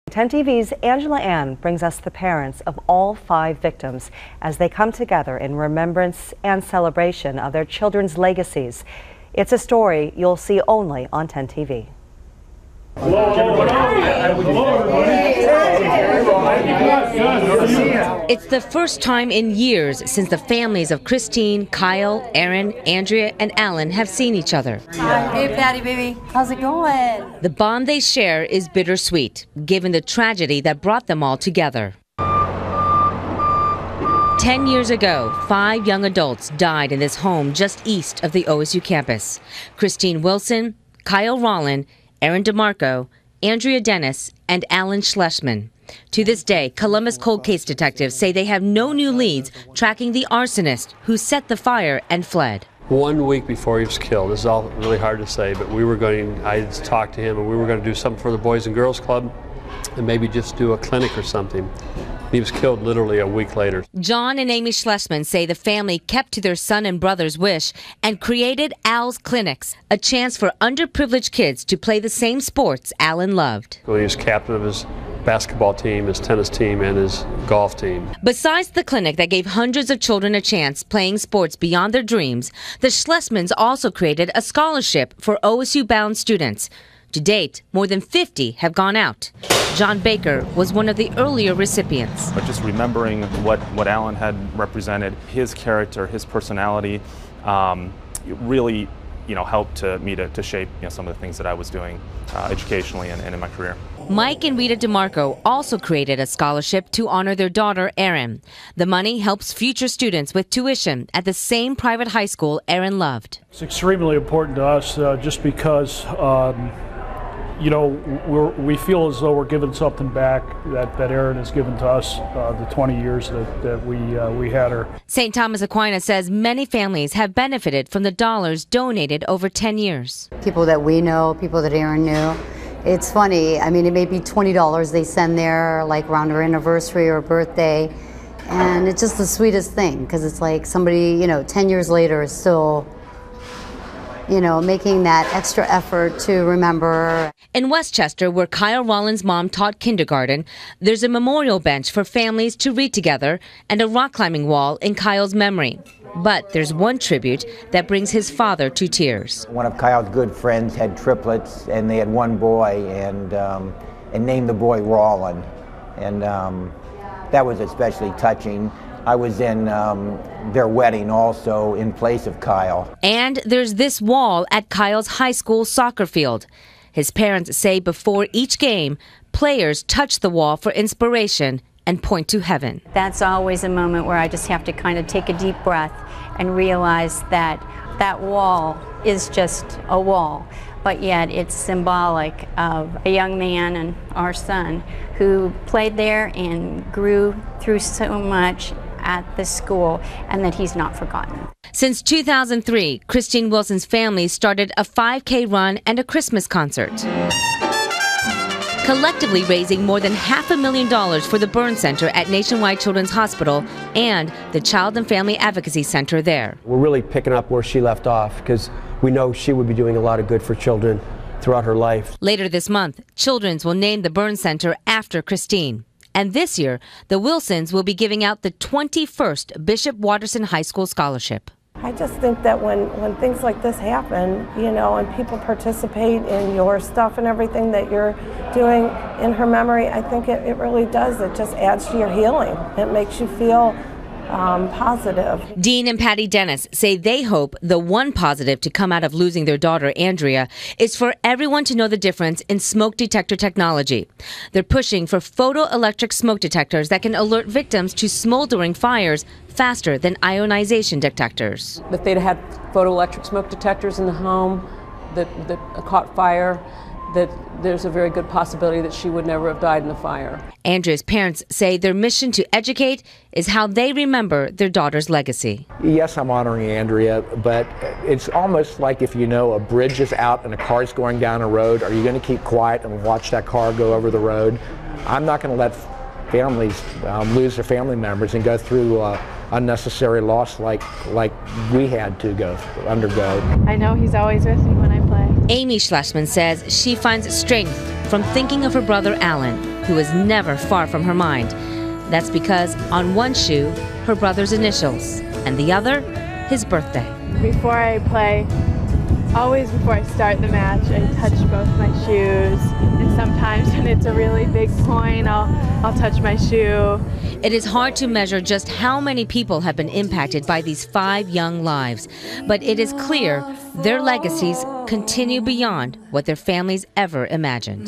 10 TV's Angela Ann brings us the parents of all 5 victims as they come together in remembrance and celebration of their children's legacies. It's a story you'll see only on 10 TV. It's the first time in years since the families of Christine, Kyle, Aaron, Andrea, and Alan have seen each other. Hey, Patty, baby. How's it going? The bond they share is bittersweet, given the tragedy that brought them all together. 10 years ago, 5 young adults died in this home just east of the OSU campus. Christine Wilson, Kyle Rollin, Aaron DeMarco, Andrea Dennis, and Alan Schlesman. To this day, Columbus cold case detectives say they have no new leads tracking the arsonist who set the fire and fled. 1 week before he was killed, this is all really hard to say, but I talked to him and we were going to do something for the Boys and Girls Club and maybe just do a clinic or something. He was killed literally a week later. John and Amy Schlesman say the family kept to their son and brother's wish and created Al's Clinics, a chance for underprivileged kids to play the same sports Alan loved. He was captain of his basketball team, his tennis team, and his golf team. Besides the clinic that gave hundreds of children a chance playing sports beyond their dreams, the Schlesmans also created a scholarship for OSU-bound students. To date, more than 50 have gone out. John Baker was one of the earlier recipients. But just remembering what Alan had represented, his character, his personality, really helped me to shape some of the things that I was doing educationally and in my career. Mike and Rita DeMarco also created a scholarship to honor their daughter, Erin. The money helps future students with tuition at the same private high school Erin loved. It's extremely important to us just because we feel as though we're giving something back that Erin has given to us the 20 years that we had her. St. Thomas Aquinas says many families have benefited from the dollars donated over 10 years. People that we know, people that Erin knew. It's funny, I mean, it may be $20 they send there, like around her anniversary or birthday, and it's just the sweetest thing, because it's like somebody, 10 years later is still making that extra effort to remember. In Westchester, where Kyle Rollins' mom taught kindergarten, there's a memorial bench for families to read together and a rock climbing wall in Kyle's memory. But there's one tribute that brings his father to tears. One of Kyle's good friends had triplets, and they had one boy, and named the boy Rollin, and that was especially touching. I was in their wedding also in place of Kyle. And there's this wall at Kyle's high school soccer field. His parents say before each game, players touch the wall for inspiration and point to heaven. That's always a moment where I just have to kind of take a deep breath and realize that that wall is just a wall, but yet it's symbolic of a young man and our son who played there and grew through so much at the school, and that he's not forgotten. Since 2003, Christine Wilson's family started a 5K run and a Christmas concert, collectively raising more than $500,000 for the Burn Center at Nationwide Children's Hospital and the Child and Family Advocacy Center there. We're really picking up where she left off because we know she would be doing a lot of good for children throughout her life. Later this month, Children's will name the Burn Center after Christine. And this year, the Wilsons will be giving out the 21st Bishop Watterson High School Scholarship. I just think that when things like this happen, and people participate in your stuff and everything that you're doing in her memory, I think it really does. It just adds to your healing. It makes you feel positive. Dean and Patty Dennis say they hope the one positive to come out of losing their daughter, Andrea, is for everyone to know the difference in smoke detector technology. They're pushing for photoelectric smoke detectors that can alert victims to smoldering fires faster than ionization detectors. If they'd had photoelectric smoke detectors in the home that caught fire, that there's a very good possibility that she would never have died in the fire. Andrea's parents say their mission to educate is how they remember their daughter's legacy. Yes, I'm honoring Andrea, but it's almost like if a bridge is out and a car's going down a road, are you going to keep quiet and watch that car go over the road? I'm not going to let families lose their family members and go through unnecessary loss like we had to undergo. I know he's always with me when I play. Amy Schlesman says she finds strength from thinking of her brother Alan, who is never far from her mind. That's because on one shoe, her brother's initials, and the other, his birthday. Before I play, always before I start the match, I touch both my shoes. And sometimes when it's a really big point, I'll touch my shoe. It is hard to measure just how many people have been impacted by these 5 young lives, but it is clear their legacies continue beyond what their families ever imagined.